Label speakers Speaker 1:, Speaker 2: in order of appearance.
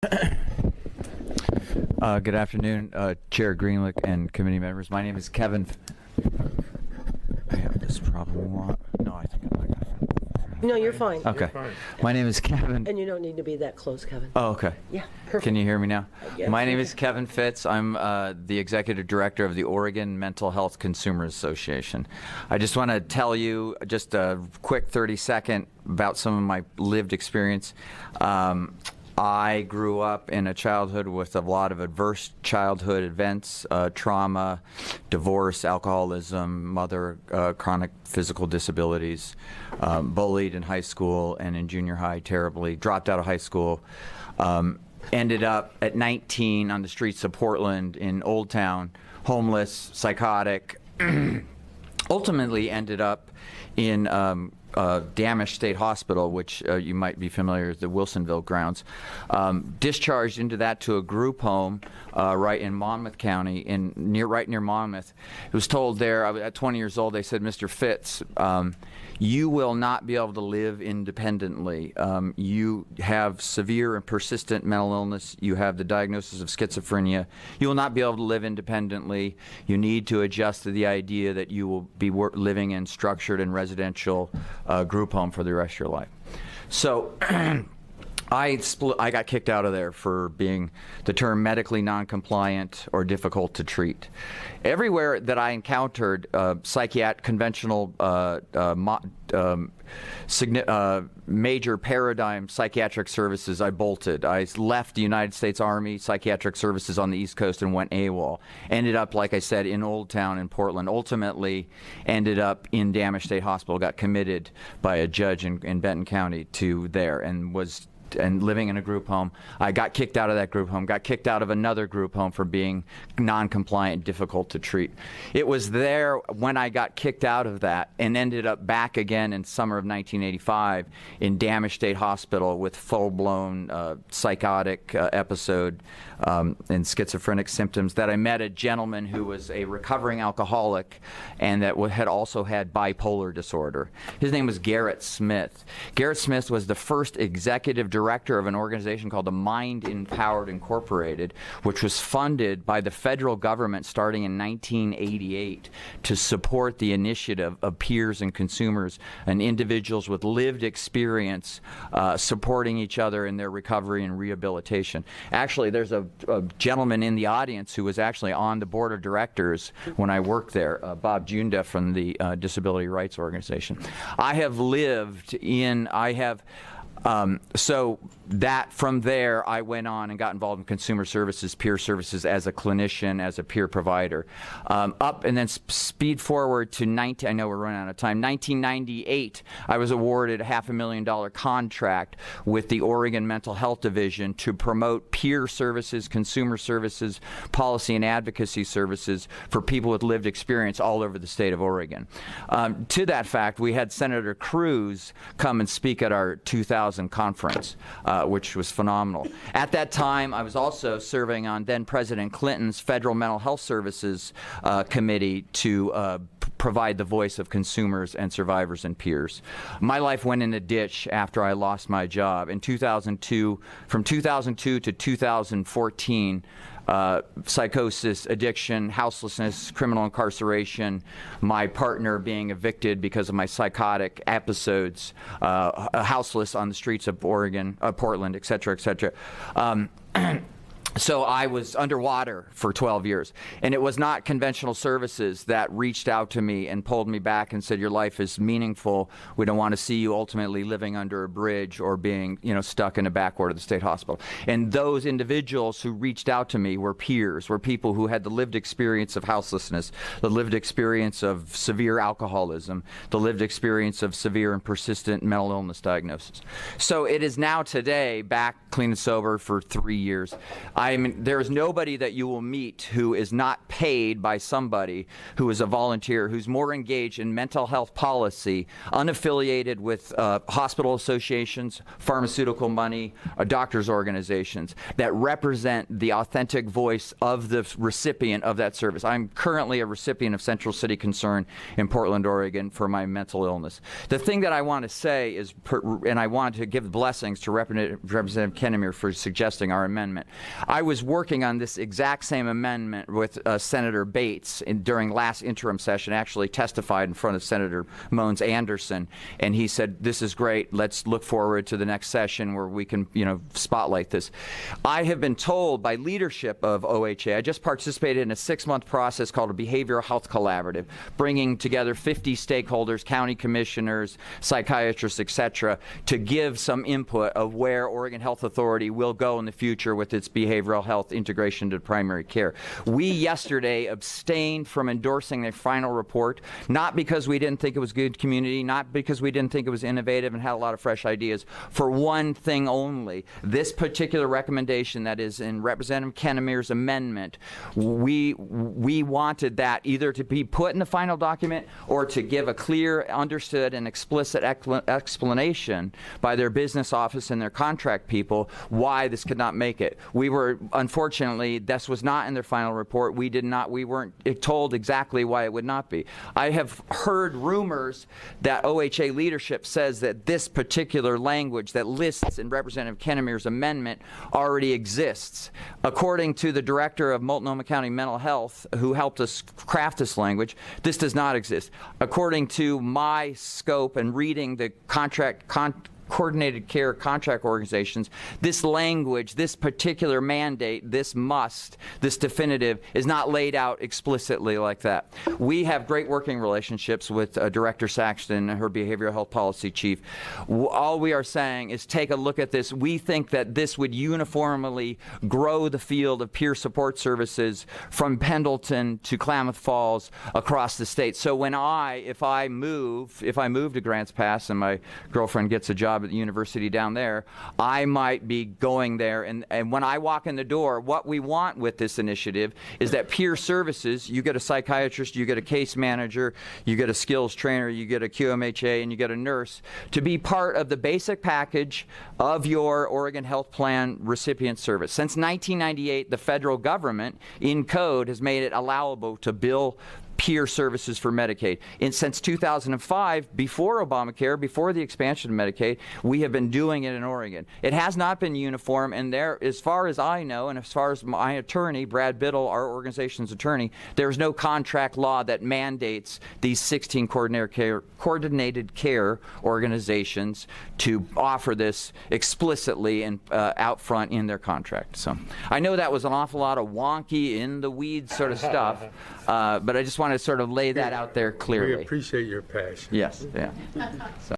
Speaker 1: Good afternoon, Chair Greenlick and committee members. My name is Kevin. I have this problem. No, I think I'm not going to.
Speaker 2: No, you're fine.
Speaker 1: Okay.
Speaker 3: You're fine.
Speaker 1: My name is Kevin.
Speaker 2: And you don't need to be that close, Kevin.
Speaker 1: Oh, okay.
Speaker 2: Yeah, perfect.
Speaker 1: Can you hear me now?
Speaker 2: Yes,
Speaker 1: My name
Speaker 2: we
Speaker 1: is Kevin Fitz. I'm the executive director of the Oregon Mental Health Consumers Association. I just want to tell you just a quick 30-second about some of my lived experience. I grew up in a childhood with a lot of adverse childhood events, trauma, divorce, alcoholism, mother, chronic physical disabilities, bullied in high school and in junior high terribly, dropped out of high school, ended up at 19 on the streets of Portland in Old Town, homeless, psychotic, ultimately ended up in Damisch State Hospital, which you might be familiar with, the Wilsonville grounds, discharged into that to a group home right in Monmouth County, right near Monmouth. I was told there, at 20 years old, they said, Mr. Fitz, you will not be able to live independently. You have severe and persistent mental illness. You have the diagnosis of schizophrenia. You will not be able to live independently. You need to adjust to the idea that you will be living in structured and residential group home for the rest of your life. So I got kicked out of there for being the term medically non-compliant or difficult to treat. Everywhere that I encountered conventional major paradigm psychiatric services, I bolted. I left the United States Army Psychiatric Services on the East Coast and went AWOL. Ended up, like I said, in Old Town in Portland. Ultimately ended up in Damisch State Hospital, got committed by a judge in Benton County to there, and living in a group home. I got kicked out of that group home, got kicked out of another group home for being non-compliant, difficult to treat. It was there when I got kicked out of that and ended up back again in summer of 1985 in Damisch State Hospital with full-blown psychotic episode and schizophrenic symptoms that I met a gentleman who was a recovering alcoholic and that had also had bipolar disorder. His name was Garrett Smith. Garrett Smith was the first executive director of an organization called the Mind Empowered Incorporated, which was funded by the federal government starting in 1988 to support the initiative of peers and consumers and individuals with lived experience supporting each other in their recovery and rehabilitation. Actually, there's a gentleman in the audience who was actually on the board of directors when I worked there, Bob Junda from the Disability Rights Organization. So that from there, I went on and got involved in consumer services, peer services as a clinician, as a peer provider. Up and then speed forward to I know we're running out of time. 1998, I was awarded a $500,000 contract with the Oregon Mental Health Division to promote peer services, consumer services, policy and advocacy services for people with lived experience all over the state of Oregon. To that fact, we had Senator Cruz come and speak at our 2000 conference, which was phenomenal. At that time, I was also serving on then President Clinton's Federal Mental Health Services Committee to provide the voice of consumers and survivors and peers. My life went in a ditch after I lost my job. In 2002, from 2002 to 2014, psychosis, addiction, houselessness, criminal incarceration, my partner being evicted because of my psychotic episodes, houseless on the streets of Portland, et cetera, et cetera. So I was underwater for 12 years. And it was not conventional services that reached out to me and pulled me back and said, your life is meaningful. We don't want to see you ultimately living under a bridge or being, stuck in a backward of the state hospital. And those individuals who reached out to me were peers, were people who had the lived experience of houselessness, the lived experience of severe alcoholism, the lived experience of severe and persistent mental illness diagnosis. So it is now today back clean and sober for 3 years. There is nobody that you will meet who is not paid by somebody who is a volunteer, who's more engaged in mental health policy, unaffiliated with hospital associations, pharmaceutical money, or doctors' organizations that represent the authentic voice of the recipient of that service. I'm currently a recipient of Central City Concern in Portland, Oregon for my mental illness. The thing that I want to say is, and I want to give blessings to Representative Kennemer for suggesting our amendment. I was working on this exact same amendment with Senator Bates during last interim session, actually testified in front of Senator Moans Anderson, and he said, this is great, let's look forward to the next session where we can, spotlight this. I have been told by leadership of OHA, I just participated in a 6-month process called a Behavioral Health Collaborative, bringing together 50 stakeholders, county commissioners, psychiatrists, etc., to give some input of where Oregon Health Authority will go in the future with its behavioral health integration to primary care. We yesterday abstained from endorsing their final report, not because we didn't think it was good community, not because we didn't think it was innovative and had a lot of fresh ideas, for one thing only. This particular recommendation that is in Representative Kennemer's amendment, we wanted that either to be put in the final document or to give a clear, understood, and explicit explanation by their business office and their contract people why this could not make it. We were, unfortunately, this was not in their final report. We weren't told exactly why it would not be. I have heard rumors that OHA leadership says that this particular language that lists in Representative Kennemer's amendment already exists. According to the director of Multnomah County Mental Health, who helped us craft this language, this does not exist. According to my scope and reading the coordinated care contract organizations, this language, this particular mandate, this definitive, is not laid out explicitly like that. We have great working relationships with Director Saxton, her behavioral health policy chief. All we are saying is take a look at this. We think that this would uniformly grow the field of peer support services from Pendleton to Klamath Falls across the state. So if I move to Grants Pass and my girlfriend gets a job at the university down there, I might be going there, and when I walk in the door, what we want with this initiative is that peer services, you get a psychiatrist, you get a case manager, you get a skills trainer, you get a QMHA, and you get a nurse, to be part of the basic package of your Oregon Health Plan recipient service. Since 1998, the federal government in code has made it allowable to bill peer services for Medicaid. Since 2005, before Obamacare, before the expansion of Medicaid, we have been doing it in Oregon. It has not been uniform, and there, as far as I know, and as far as my attorney, Brad Biddle, our organization's attorney, there's no contract law that mandates these 16 coordinated care organizations to offer this explicitly and out front in their contract. So I know that was an awful lot of wonky, in the weeds sort of stuff, but I just want to sort of lay that out there clearly.
Speaker 3: We appreciate your passion.
Speaker 1: Yes, yeah. So.